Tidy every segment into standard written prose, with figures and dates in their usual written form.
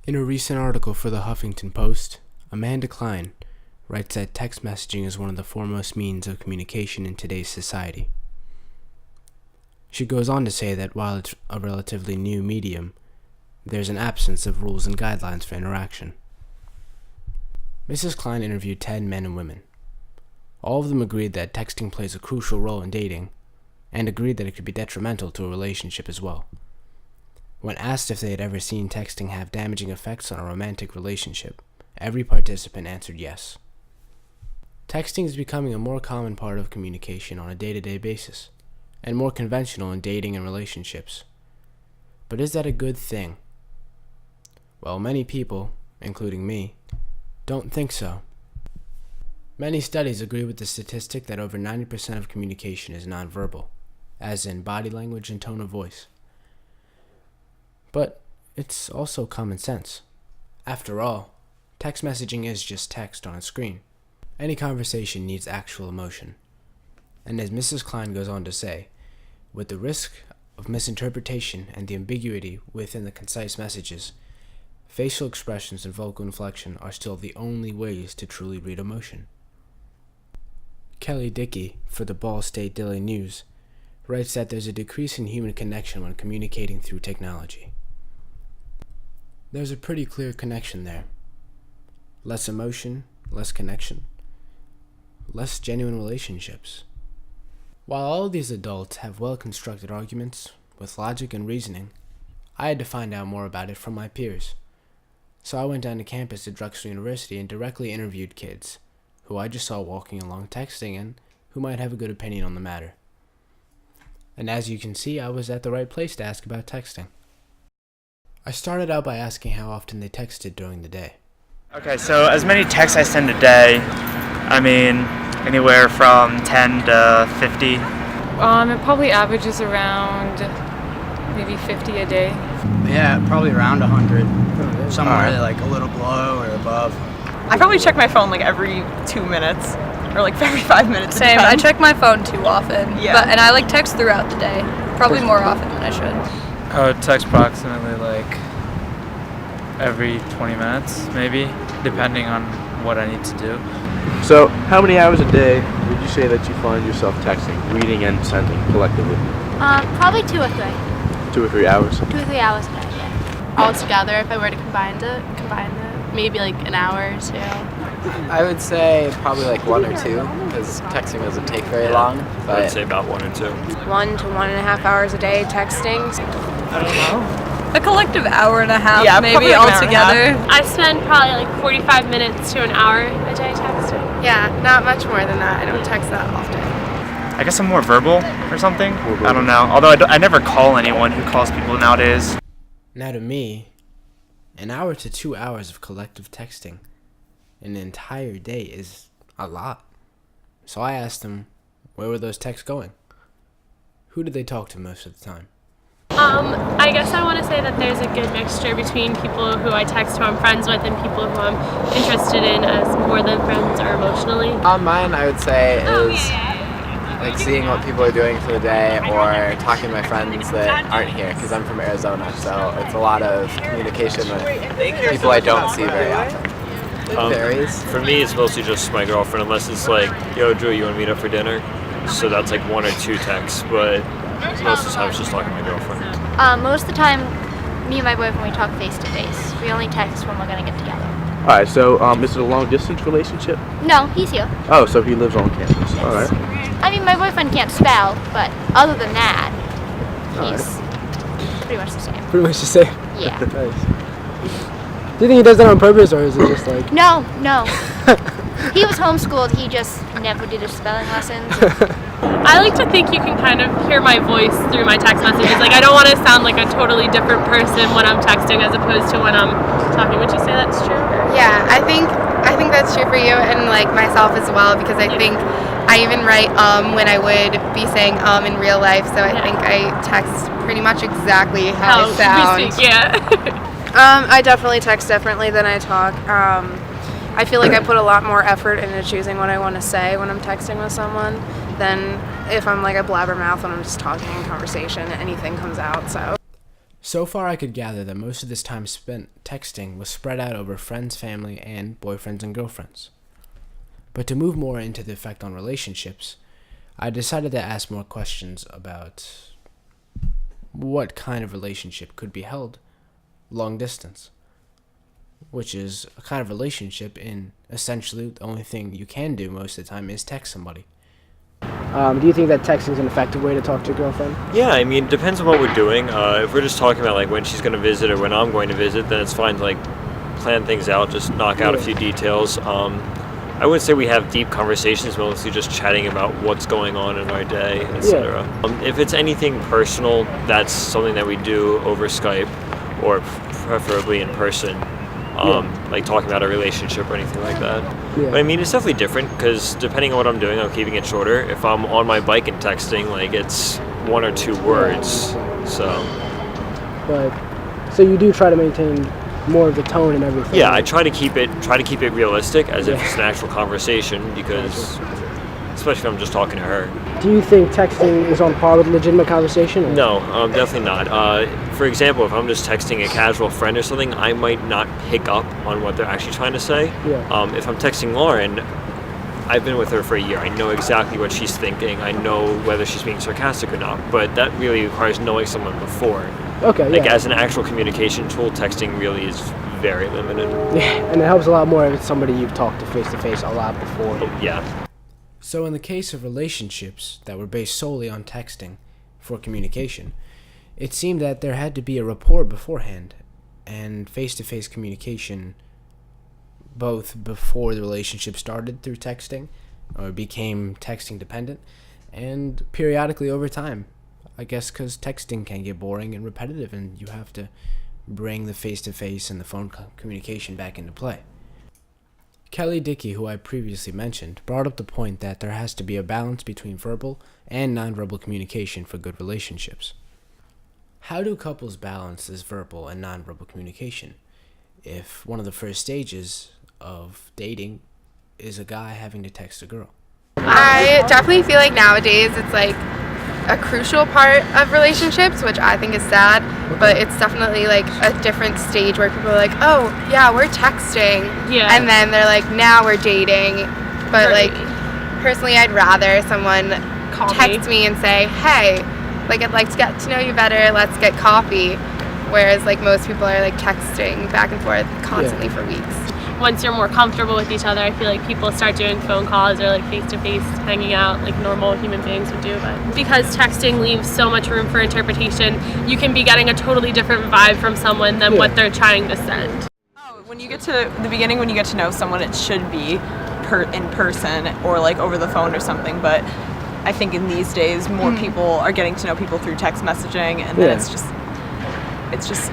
In a recent article for the Huffington Post, Amanda Klein writes that text messaging is one of the foremost means of communication in today's society. She goes on to say that while it's a relatively new medium, there's an absence of rules and guidelines for interaction. Mrs. Klein interviewed 10 men and women. All of them agreed that texting plays a crucial role in dating, and agreed that it could be detrimental to a relationship as well. When asked if they had ever seen texting have damaging effects on a romantic relationship, every participant answered yes. Texting is becoming a more common part of communication on a day-to-day basis, and more conventional in dating and relationships. But is that a good thing? Well, many people, including me, don't think so. Many studies agree with the statistic that over 90% of communication is nonverbal, as in body language and tone of voice. But it's also common sense. After all, text messaging is just text on a screen. Any conversation needs actual emotion. And as Mrs. Klein goes on to say, with the risk of misinterpretation and the ambiguity within the concise messages, facial expressions and vocal inflection are still the only ways to truly read emotion. Kelly Dickey, for the Ball State Daily News, writes that there's a decrease in human connection when communicating through technology. There's a pretty clear connection there. Less emotion, less connection, less genuine relationships. While all of these adults have well-constructed arguments with logic and reasoning, I had to find out more about it from my peers. So I went down to campus at Drexel University and directly interviewed kids who I just saw walking along texting and who might have a good opinion on the matter. And as you can see, I was at the right place to ask about texting. I started out by asking how often they texted during the day. Okay, so as many texts I send a day, I mean, anywhere from 10 to 50. It probably averages around maybe 50 a day. Yeah, probably around 100. Somewhere like a little below or above. I probably check my phone like every 2 minutes or like every 5 minutes. Same. I check my phone too often. Yeah. And I like text throughout the day. Probably more often than I should. I would text approximately like every 20 minutes, maybe, depending on what I need to do. So, how many hours a day would you say that you find yourself texting, reading, and sending collectively? Probably 2 or 3. 2 or 3 hours? 2 or 3 hours a day, yeah. All together, if I were to combine it, maybe like an hour or 2. I would say probably like 1 or 2, because texting doesn't take very long. But I'd say about 1 or 2. 1 to 1.5 hours a day texting. I don't know. A collective hour and a half, yeah, maybe all together. I spend probably like 45 minutes to an hour a day texting. Yeah, not much more than that. I don't text that often. I guess I'm more verbal or something. I don't know. Although I never call anyone who calls people nowadays. Now to me, an hour to 2 hours of collective texting in an entire day is a lot. So I asked them, where were those texts going? Who did they talk to most of the time? I guess I want to say that there's a good mixture between people who I text who I'm friends with and people who I'm interested in as more than friends or emotionally. Mine, I would say, is like seeing what people are doing for the day or talking to my friends that aren't here, because I'm from Arizona, so it's a lot of communication with people I don't see very often. It varies. For me, it's mostly just my girlfriend, unless it's like, yo, Drew, you want to meet up for dinner? So that's like 1 or 2 texts, but most of the time it's just talking to my girlfriend. Most of the time, me and my boyfriend, we talk face to face. We only text when we're gonna get together. Alright, so is it a long distance relationship? No, he's here. Oh, so he lives on campus. Yes. Alright. I mean, my boyfriend can't spell, but other than that, he's pretty much the same. Pretty much the same. Yeah. Nice. Do you think he does that on purpose, or is it just like... No. He was homeschooled. He just never did his spelling lessons. I like to think you can kind of hear my voice through my text messages. Like, I don't want to sound like a totally different person when I'm texting as opposed to when I'm talking. Would you say that's true? Yeah, I think that's true for you and like myself as well, because I think I even write when I would be saying in real life, so I think I text pretty much exactly how I sound. I definitely text differently than I talk. I feel like I put a lot more effort into choosing what I want to say when I'm texting with someone than if I'm like a blabbermouth when I'm just talking in conversation. Anything comes out, so. So far, I could gather that most of this time spent texting was spread out over friends, family, and boyfriends and girlfriends. But to move more into the effect on relationships, I decided to ask more questions about what kind of relationship could be held long distance, which is a kind of relationship in essentially the only thing you can do most of the time is text somebody. Do you think that texting is an effective way to talk to your girlfriend? Yeah, I mean, it depends on what we're doing. If we're just talking about like when she's going to visit or when I'm going to visit, then it's fine to like plan things out, just knock out a few details. I wouldn't say we have deep conversations, mostly just chatting about what's going on in our day, etc. If it's anything personal, that's something that we do over Skype or preferably in person, like talking about a relationship or anything like that. But I mean, it's definitely different because depending on what I'm doing, I'm keeping it shorter. If I'm on my bike and texting, like it's 1 or 2 words. So you do try to maintain more of the tone and everything. Yeah, I try to keep it realistic as if it's an actual conversation because, especially if I'm just talking to her. Do you think texting is on par with legitimate conversation? Or? No, definitely not. For example, if I'm just texting a casual friend or something, I might not pick up on what they're actually trying to say. If I'm texting Lauren, I've been with her for a year. I know exactly what she's thinking. I know whether she's being sarcastic or not. But that really requires knowing someone before. As an actual communication tool, texting really is very limited. Yeah, and it helps a lot more if it's somebody you've talked to face-to-face a lot before. So in the case of relationships that were based solely on texting for communication, it seemed that there had to be a rapport beforehand and face-to-face communication both before the relationship started through texting or became texting dependent and periodically over time. I guess because texting can get boring and repetitive and you have to bring the face-to-face and the phone communication back into play. Kelly Dickey, who I previously mentioned, brought up the point that there has to be a balance between verbal and nonverbal communication for good relationships. How do couples balance this verbal and nonverbal communication if one of the first stages of dating is a guy having to text a girl? I definitely feel like nowadays it's like a crucial part of relationships, which I think is sad, but it's definitely like a different stage where people are like, oh yeah, we're texting, and then they're like, now we're dating. But like personally, I'd rather someone text me and say, hey, like I'd like to get to know you better, let's get coffee, whereas like most people are like texting back and forth constantly for weeks. Once you're more comfortable with each other, I feel like people start doing phone calls or like face-to-face hanging out like normal human beings would do. But because texting leaves so much room for interpretation, you can be getting a totally different vibe from someone than what they're trying to send. When you get to the beginning, when you get to know someone, it should be in person or like over the phone or something. But I think in these days, more people are getting to know people through text messaging, and then it's just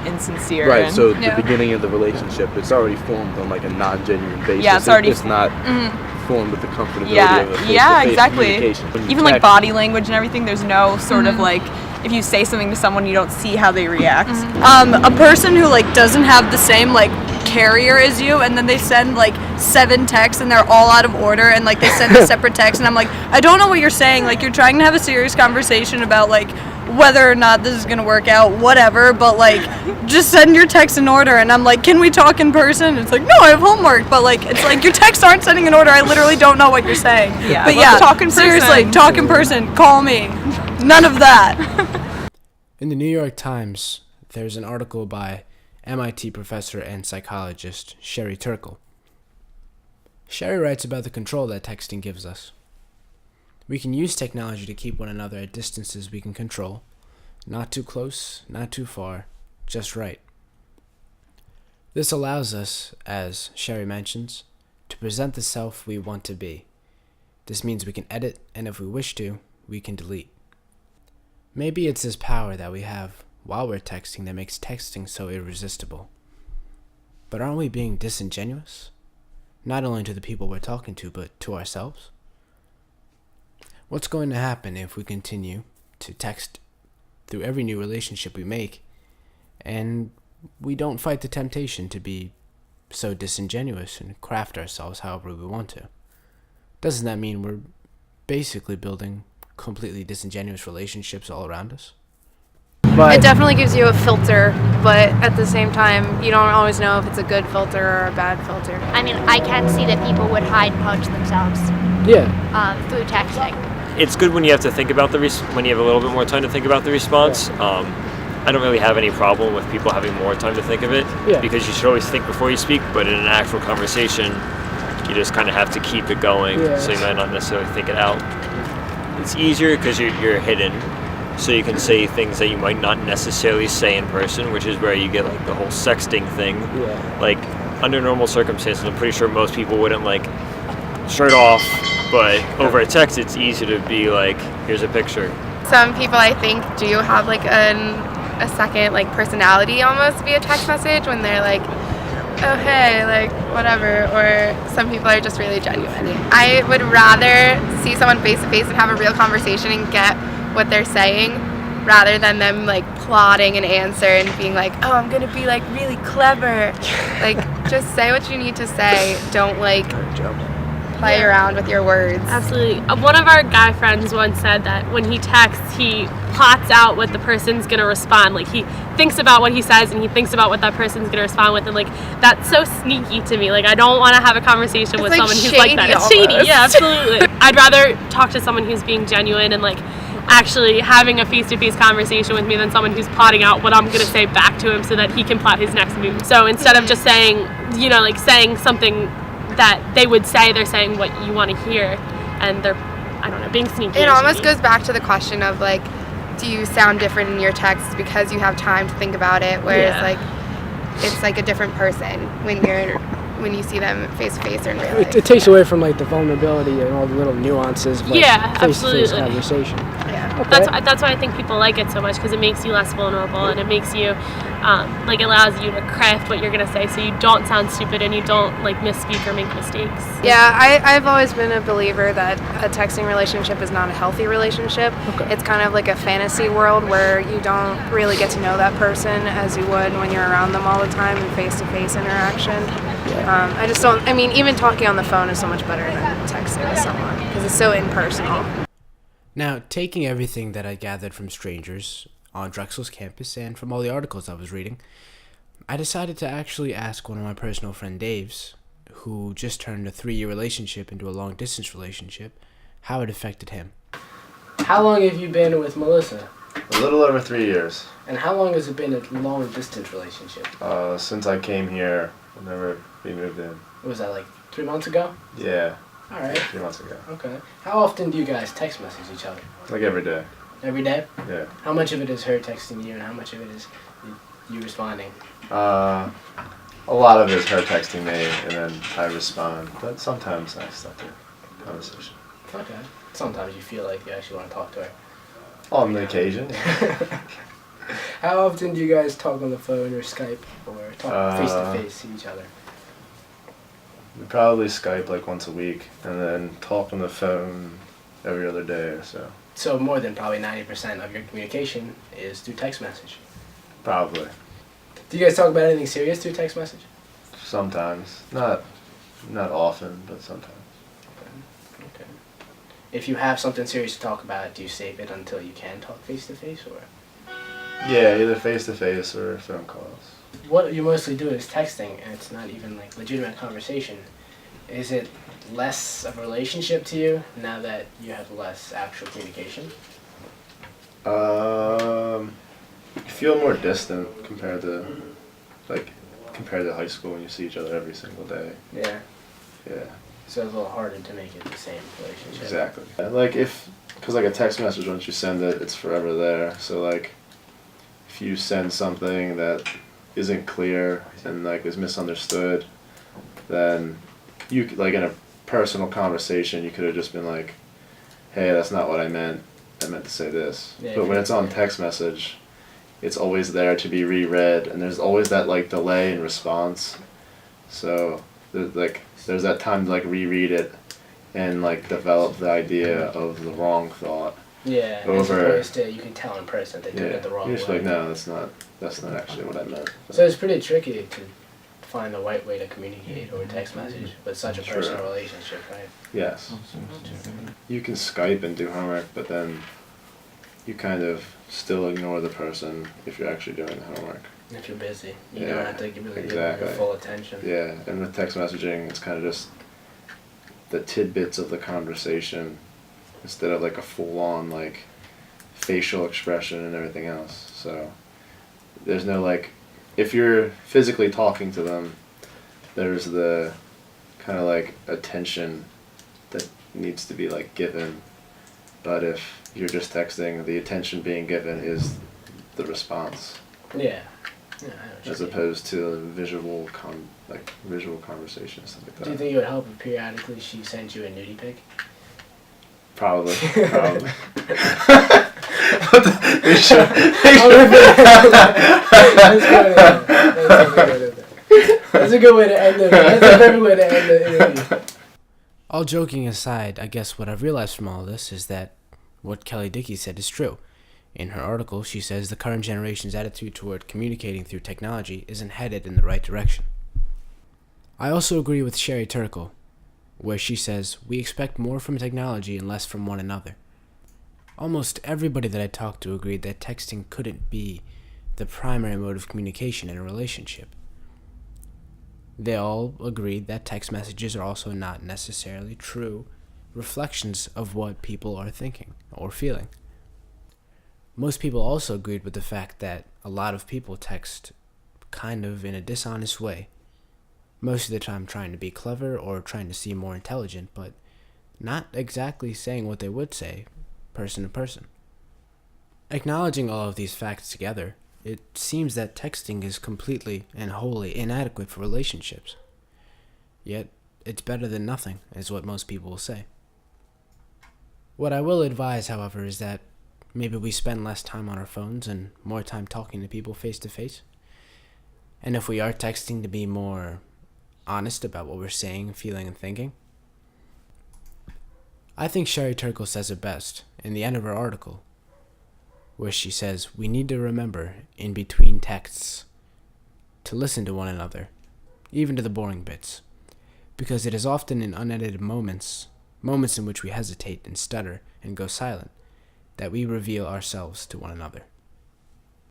insincere. Right, so the beginning of the relationship, it's already formed on like a non-genuine basis. Yeah, it's already it's not formed with the comfortability of a face-to-face exactly. communication. Even like body language and everything, there's no sort of like, if you say something to someone, you don't see how they react. A person who like doesn't have the same like carrier as you, and then they send like 7 texts and they're all out of order, and like they send a separate text, and I'm like, I don't know what you're saying. Like you're trying to have a serious conversation about like whether or not this is gonna work out, whatever, but like just send your text in order. And I'm like, can we talk in person? It's like, no, I have homework. But like, it's like your texts aren't sending in order. I literally don't know what you're saying. But yeah, talk in person. Seriously, talk in person. Call me. None of that. In the New York Times, there's an article by MIT professor and psychologist Sherry Turkle. Sherry writes about the control that texting gives us. We can use technology to keep one another at distances we can control. Not too close, not too far, just right. This allows us, as Sherry mentions, to present the self we want to be. This means we can edit, and if we wish to, we can delete. Maybe it's this power that we have while we're texting that makes texting so irresistible. But aren't we being disingenuous? Not only to the people we're talking to, but to ourselves? What's going to happen if we continue to text through every new relationship we make, and we don't fight the temptation to be so disingenuous and craft ourselves however we want to? Doesn't that mean we're basically building completely disingenuous relationships all around us? But it definitely gives you a filter, but at the same time, you don't always know if it's a good filter or a bad filter. I mean, I can see that people would hide parts of themselves through texting. It's good when you have to think about when you have a little bit more time to think about the response. I don't really have any problem with people having more time to think of it because you should always think before you speak, but in an actual conversation, you just kind of have to keep it going, so you might not necessarily think it out. It's easier because you're hidden, so you can say things that you might not necessarily say in person, which is where you get like the whole sexting thing. Like under normal circumstances, I'm pretty sure most people wouldn't like shirt off, but over a text it's easy to be like, here's a picture. Some people I think do have like a second like personality almost via text message when they're like, oh hey, like whatever, or some people are just really genuine. I would rather see someone face to face and have a real conversation and get what they're saying rather than them like plotting an answer and being like, oh, I'm gonna be like really clever. Like just say what you need to say. Don't like play around with your words. Absolutely. One of our guy friends once said that when he texts, he plots out what the person's gonna respond. Like he thinks about what he says and he thinks about what that person's gonna respond with, and like that's so sneaky to me. Like I don't want to have a conversation with like someone who's like that. It's almost. shady. Yeah, absolutely. I'd rather talk to someone who's being genuine and like actually having a face-to-face conversation with me than someone who's plotting out what I'm gonna say back to him so that he can plot his next move. So instead of just saying, you know, like saying something that they would say, they're saying what you want to hear, and they're, I don't know, being sneaky. It almost goes back to the question of like, do you sound different in your texts because you have time to think about it, whereas like it's like a different person when you see them face to face or in real life. It takes away from like the vulnerability and all the little nuances of like face-to-face absolutely. conversation. Okay. That's why I think people like it so much, because it makes you less vulnerable and it makes you like allows you to craft what you're gonna say so you don't sound stupid and you don't like misspeak or make mistakes. Yeah, I've always been a believer that a texting relationship is not a healthy relationship. It's kind of like a fantasy world where you don't really get to know that person as you would when you're around them all the time in face-to-face interaction. I just don't, I mean, even talking on the phone is so much better than texting with someone because it's so impersonal. Now, taking everything that I gathered from strangers on Drexel's campus and from all the articles I was reading, I decided to actually ask one of my personal friend Dave's, who just turned a 3-year relationship into a long-distance relationship, how it affected him. How long have you been with Melissa? A little over 3 years. And how long has it been a long-distance relationship? Since I came here, whenever we moved in. What was that, like 3 months ago? Yeah. All right. 3 months ago. Okay. How often do you guys text message each other? Like every day. Every day? Yeah. How much of it is her texting you and how much of it is you responding? A lot of it is her texting me and then I respond, but sometimes I start the conversation. Okay. Sometimes you feel like you actually want to talk to her. On the occasion. How often do you guys talk on the phone or Skype or talk face-to-face to each other? We probably Skype like once a week and then talk on the phone every other day or so. So more than probably 90% of your communication is through text message? Probably. Do you guys talk about anything serious through text message? Sometimes. Not often, but sometimes. Okay. If you have something serious to talk about, do you save it until you can talk face-to-face or? Yeah, either face-to-face or phone calls. What you mostly do is texting, and it's not even like legitimate conversation. Is it less of a relationship to you now that you have less actual communication? You feel more distant compared to high school when you see each other every single day. Yeah. Yeah. So it's a little harder to make it the same relationship. Exactly. Like because like a text message, once you send it, it's forever there. So like, if you send something that isn't clear and like is misunderstood, then you like in a personal conversation you could have just been like, hey, that's not what I meant to say this. Yeah, but when it's on text message, it's always there to be reread and there's always that like delay in response, so there's that time to like reread it and like develop the idea of the wrong thought. Yeah, as opposed to you can tell in person they took it the wrong way. You're just like, no, that's not actually what I meant. So it's pretty tricky to find the right way to communicate over text message with such a personal relationship, right? Yes. You can Skype and do homework, but then you kind of still ignore the person if you're actually doing the homework. If you're busy, you Yeah, don't have to really give exactly. them your full attention. Yeah, and with text messaging, it's kind of just the tidbits of the conversation instead of like a full-on like facial expression and everything else. So there's no like, if you're physically talking to them, there's the kind of like attention that needs to be like given. But if you're just texting, the attention being given is the response. Yeah. Yeah, as opposed to visual visual conversation and stuff like that. Do you think it would help if periodically she sent you a nudie pic? Probably. That's a good way to end it. That's a perfect way to end the interview. All joking aside, I guess what I've realized from all of this is that what Kelly Dickey said is true. In her article, she says the current generation's attitude toward communicating through technology isn't headed in the right direction. I also agree with Sherry Turkle, where she says we expect more from technology and less from one another. Almost everybody that I talked to agreed that texting couldn't be the primary mode of communication in a relationship. They all agreed that text messages are also not necessarily true reflections of what people are thinking or feeling. Most people also agreed with the fact that a lot of people text kind of in a dishonest way, most of the time trying to be clever or trying to seem more intelligent, but not exactly saying what they would say person to person. Acknowledging all of these facts together, it seems that texting is completely and wholly inadequate for relationships. Yet, it's better than nothing, is what most people will say. What I will advise, however, is that maybe we spend less time on our phones and more time talking to people face to face. And if we are texting, to be more honest about what we're saying, feeling, and thinking. I think Sherry Turkle says it best in the end of her article, where she says we need to remember in between texts to listen to one another, even to the boring bits, because it is often in unedited moments in which we hesitate and stutter and go silent, that we reveal ourselves to one another.